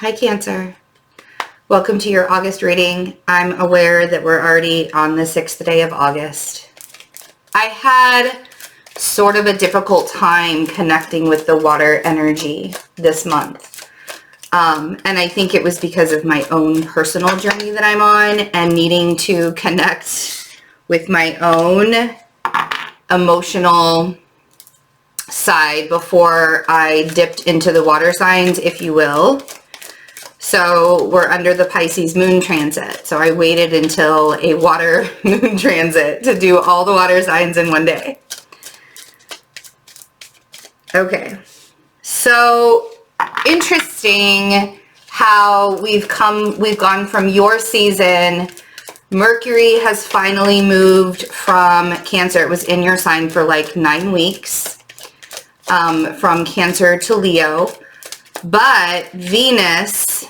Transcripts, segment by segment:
Hi, Cancer. Welcome to your August reading. I'm aware that we're already on the 6th day of August. I had sort of a difficult time connecting with the water energy this month. And I think it was because of my own personal journey that I'm on and needing to connect with my own emotional side before I dipped into the water signs, if you will. So we're under the Pisces moon transit. So I waited until a water moon transit to do all the water signs in one day. Okay. So interesting how we've gone from your season. Mercury has finally moved from Cancer. It was in your sign for like 9 weeks, from Cancer to Leo. But Venus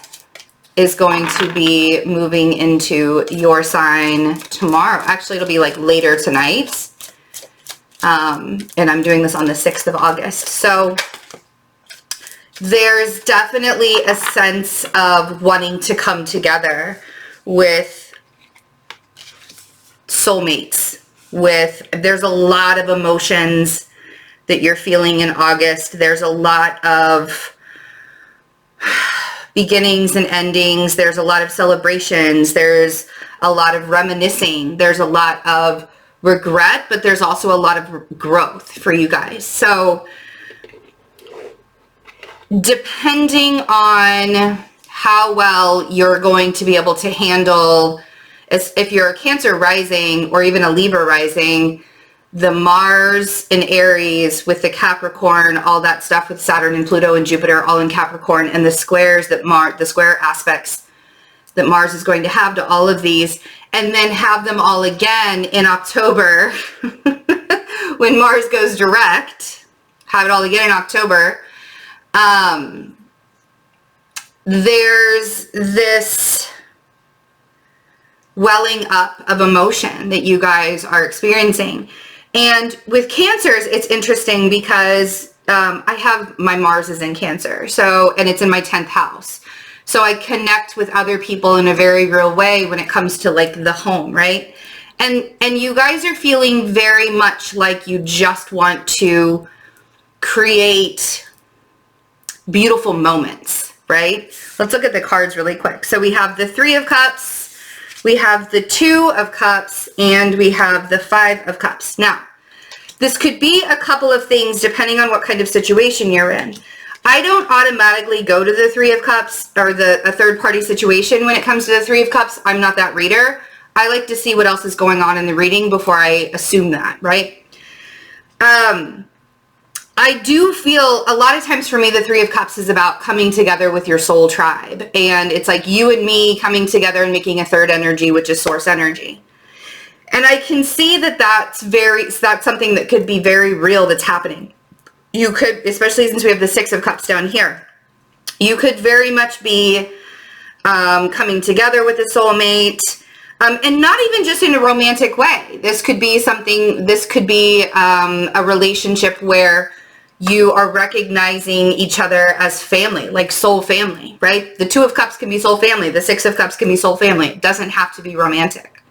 is going to be moving into your sign tomorrow. Actually, it'll be like later tonight. And I'm doing this on the 6th of August. So there's definitely a sense of wanting to come together with soulmates. There's a lot of emotions that you're feeling in August. There's a lot of beginnings and endings. There's a lot of celebrations. There's a lot of reminiscing. There's a lot of regret, but there's also a lot of growth for you guys. So depending on how well you're going to be able to handle, if you're a Cancer rising or even a Libra rising, the Mars in Aries with the Capricorn, all that stuff with Saturn and Pluto and Jupiter all in Capricorn, and the squares that the square aspects that Mars is going to have to all of these, and then have them all again in October when Mars goes direct, have it all again in October. There's this welling up of emotion that you guys are experiencing. And with Cancers, it's interesting because I have my Mars is in Cancer, and it's in my 10th house. So I connect with other people in a very real way when it comes to like the home, right? And you guys are feeling very much like you just want to create beautiful moments, right? Let's look at the cards really quick. So we have the 3 of Cups, we have the 2 of Cups, and we have the 5 of Cups. Now, this could be a couple of things depending on what kind of situation you're in. I don't automatically go to the 3 of Cups or a third-party situation when it comes to the 3 of Cups. I'm not that reader. I like to see what else is going on in the reading before I assume that, right? I do feel a lot of times for me, the 3 of Cups is about coming together with your soul tribe. And it's like you and me coming together and making a third energy, which is source energy. And I can see that that's something that could be very real that's happening. You could, especially since we have the 6 of Cups down here, you could very much be coming together with a soulmate. And not even just in a romantic way. This could be a relationship where you are recognizing each other as family, like soul family, right? The 2 of Cups can be soul family. The 6 of Cups can be soul family. It doesn't have to be romantic.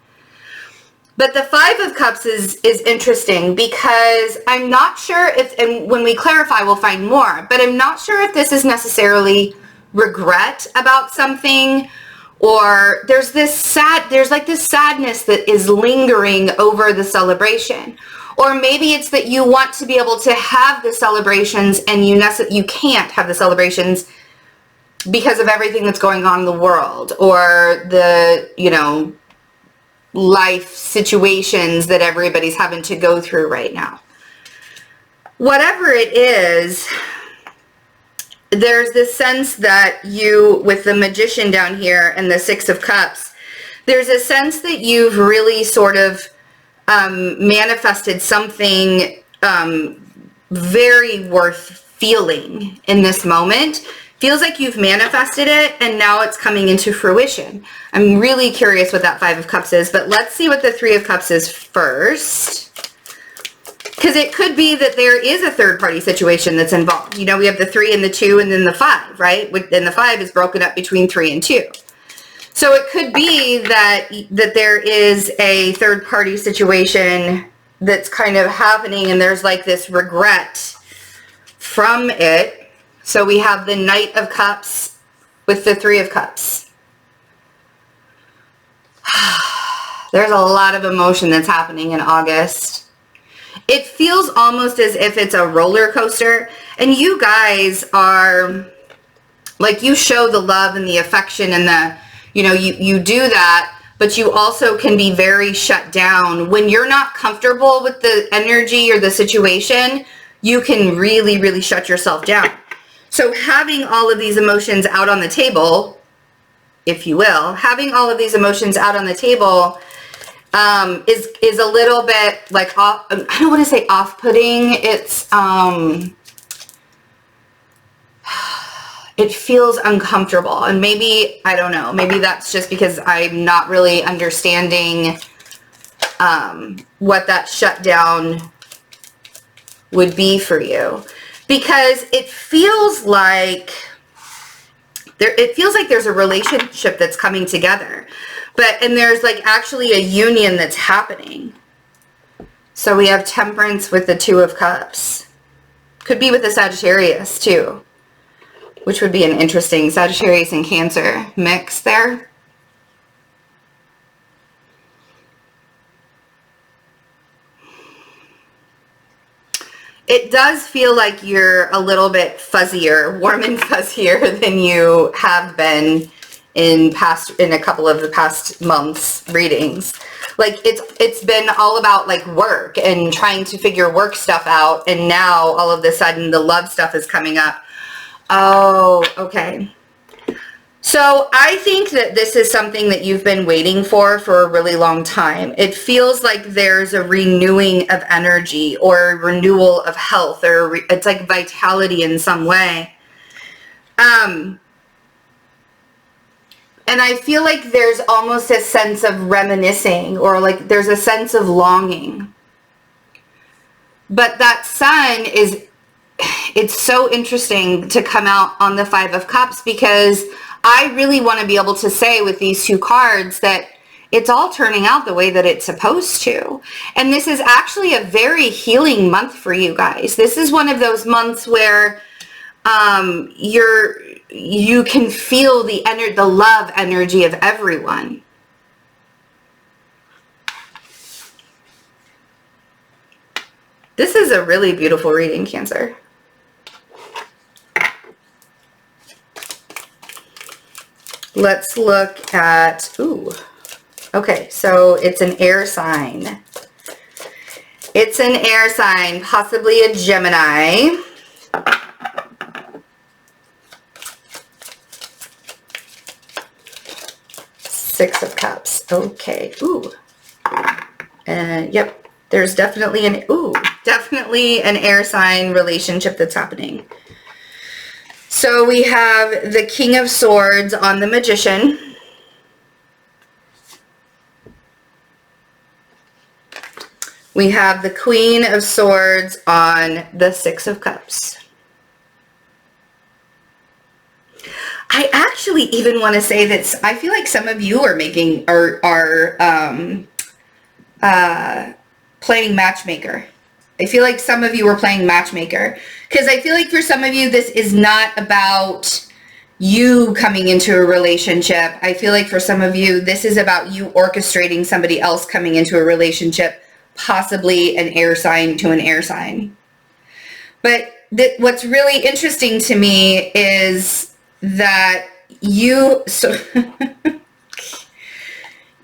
But the 5 of Cups is interesting because I'm not sure if, and when we clarify, we'll find more, but I'm not sure if this is necessarily regret about something, or there's like this sadness that is lingering over the celebration. Or maybe it's that you want to be able to have the celebrations and you can't have the celebrations because of everything that's going on in the world, or the, life situations that everybody's having to go through right now. Whatever it is, there's this sense that you, with the Magician down here and the 6 of Cups, there's a sense that you've really sort of manifested something very worth feeling in this moment. Feels like you've manifested it and now it's coming into fruition. I'm really curious what that 5 of Cups is, but let's see what the 3 of Cups is first. Because it could be that there is a third party situation that's involved. You know, we have the 3 and the 2 and then the 5, right? And the 5 is broken up between 3 and 2. So it could be that there is a third party situation that's kind of happening and there's like this regret from it. So we have the Knight of Cups with the 3 of Cups. There's a lot of emotion that's happening in August. It feels almost as if it's a roller coaster, and you guys are like, you show the love and the affection and the, you know, you do that, but you also can be very shut down. When you're not comfortable with the energy or the situation, you can really, really shut yourself down. So having all of these emotions out on the table, if you will, having all of these emotions out on the table is a little bit like off, I don't want to say off-putting. It's it feels uncomfortable, and maybe, I don't know, maybe that's just because I'm not really understanding what that shutdown would be for you, because it feels like there's a relationship that's coming together. And there's like actually a union that's happening. So we have Temperance with the 2 of Cups. Could be with the Sagittarius too, which would be an interesting Sagittarius and Cancer mix there. It does feel like you're a little bit fuzzier, warm and fuzzier than you have been in a couple of the past months readings. Like it's been all about like work and trying to figure work stuff out, and now all of a sudden the love stuff is coming up. Oh, okay. So I think that this is something that you've been waiting for a really long time. It feels like there's a renewing of energy or a renewal of health, or it's like vitality in some way. And I feel like there's almost a sense of reminiscing, or like there's a sense of longing. But that Sun it's so interesting to come out on the 5 of Cups, because I really want to be able to say with these 2 cards that it's all turning out the way that it's supposed to. And this is actually a very healing month for you guys. This is one of those months where you can feel the love energy of everyone. This is a really beautiful reading, Cancer. Let's look at, okay, so it's an air sign. It's an air sign, possibly a Gemini. Six of Cups. Okay. Yep. There's definitely an air sign relationship that's happening. So we have the King of Swords on the Magician. We have the Queen of Swords on the 6 of Cups. I actually even want to say that I feel like some of you are playing matchmaker. I feel like some of you are playing matchmaker, because I feel like for some of you this is not about you coming into a relationship. I feel like for some of you this is about you orchestrating somebody else coming into a relationship, possibly an air sign to an air sign. But what's really interesting to me is that you're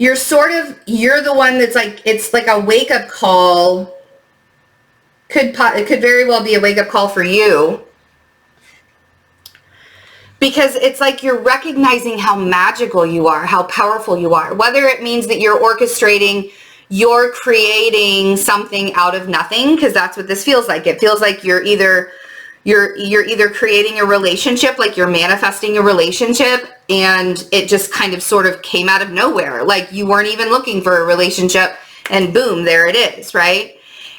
the one that's like, it's like a wake-up call. It could very well be a wake-up call for you, because it's like you're recognizing how magical you are, how powerful you are. Whether it means that you're orchestrating, you're creating something out of nothing, because that's what this feels like. It feels like you're either creating a relationship, like you're manifesting a relationship, and it just kind of sort of came out of nowhere. Like you weren't even looking for a relationship, and boom, there it is, right?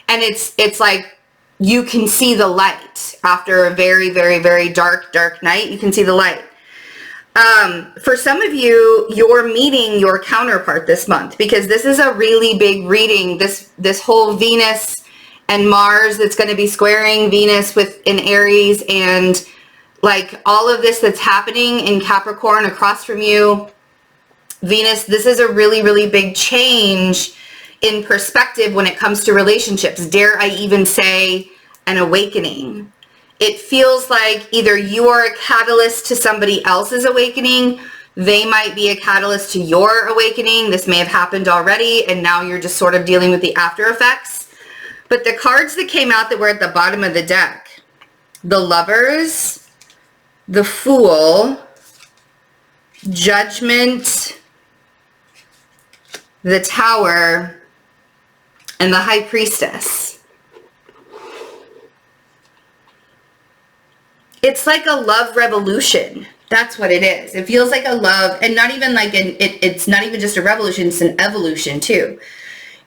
And it's like you can see the light after a very, very, very dark night. You can see the light. For some of you, you're meeting your counterpart this month, because this is a really big reading. This whole Venus and Mars that's going to be squaring Venus in Aries, and like all of this that's happening in Capricorn across from you, Venus, this is a really, really big change in perspective when it comes to relationships. Dare I even say an awakening? It feels like either you are a catalyst to somebody else's awakening. They might be a catalyst to your awakening. This may have happened already, and now you're just sort of dealing with the after effects. But the cards that came out that were at the bottom of the deck, the Lovers, the Fool, Judgment, the Tower, and the High Priestess. It's like a love revolution. That's what it is. It feels like a love, and not even like it's not even just a revolution, it's an evolution too.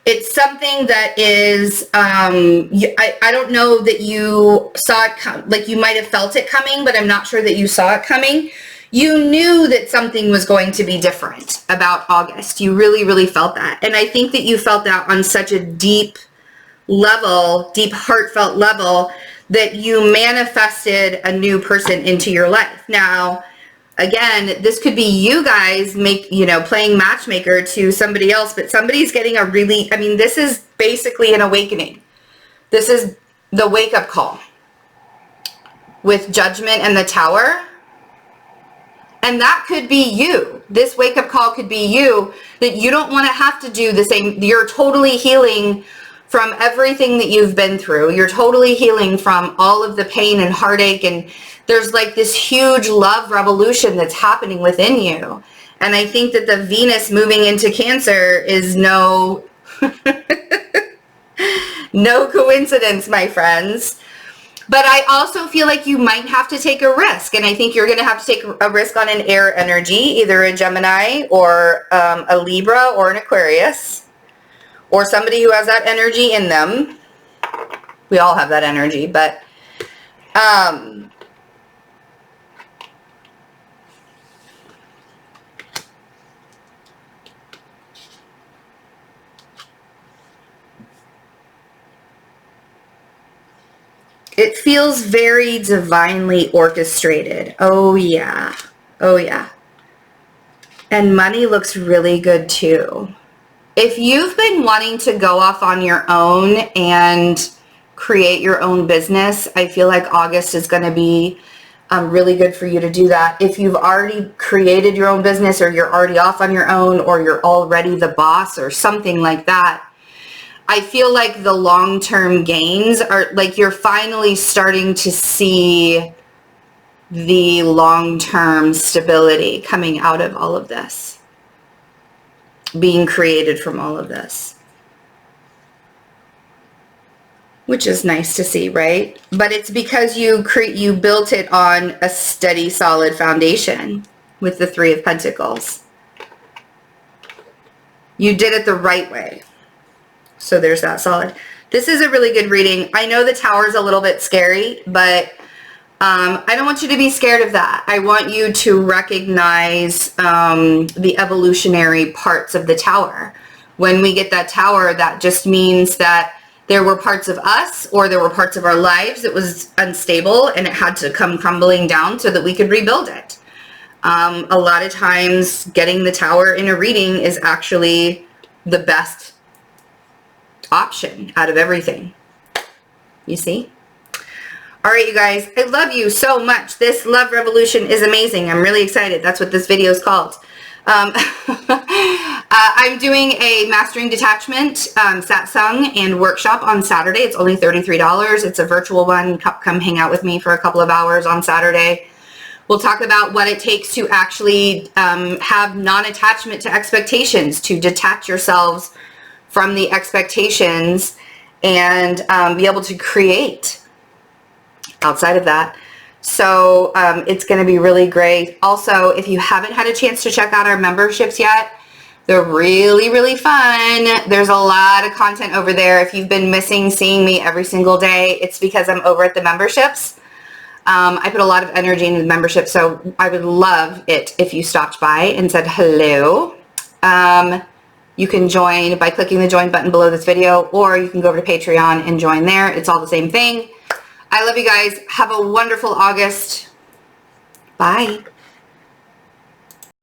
It's something that is, I don't know that you saw it come, like you might have felt it coming, but I'm not sure that you saw it coming. You knew that something was going to be different about August. You really, really felt that. And I think that you felt that on such a deep level, deep heartfelt level, that you manifested a new person into your life. Now, again, this could be you guys playing matchmaker to somebody else, but somebody's getting a really, this is basically an awakening. This is the wake-up call with Judgment and the Tower. And that could be you. This wake-up call could be you, that you don't want to have to do the same. You're totally healing from everything that you've been through. You're totally healing from all of the pain and heartache, and there's like this huge love revolution that's happening within you. And I think that the Venus moving into Cancer is no coincidence, my friends. But I also feel like you might have to take a risk, and I think you're going to have to take a risk on an air energy, either a Gemini or a Libra or an Aquarius, or somebody who has that energy in them. We all have that energy, but it feels very divinely orchestrated. Oh yeah. Oh yeah. And money looks really good too. If you've been wanting to go off on your own and create your own business, I feel like August is going to be really good for you to do that. If you've already created your own business, or you're already off on your own, or you're already the boss or something like that, I feel like the long-term gains are like you're finally starting to see the long-term stability coming out of all of this, being created from all of this, which is nice to see, right? But it's because you built it on a steady, solid foundation with the Three of Pentacles. You did it the right way. So there's that solid. This is a really good reading. I know the Tower is a little bit scary, but I don't want you to be scared of that. I want you to recognize the evolutionary parts of the Tower. When we get that Tower, that just means that there were parts of us, or there were parts of our lives that was unstable, and it had to come crumbling down so that we could rebuild it. A lot of times getting the Tower in a reading is actually the best option out of everything. You see? All right, you guys, I love you so much. This love revolution is amazing. I'm really excited. That's what this video is called. I'm doing a Mastering Detachment satsang and workshop on Saturday. It's only $33. It's a virtual one. Come hang out with me for a couple of hours on Saturday. We'll talk about what it takes to actually have non-attachment to expectations, to detach yourselves from the expectations and be able to create outside of that. So it's going to be really great. Also, if you haven't had a chance to check out our memberships yet, They're really, really fun. There's a lot of content over there. If you've been missing seeing me every single day, it's because I'm over at the memberships. I put a lot of energy into the membership, so I would love it if you stopped by and said hello. You can join by clicking the join button below this video, or you can go over to Patreon and join there. It's all the same thing. I love you guys. Have a wonderful August. Bye.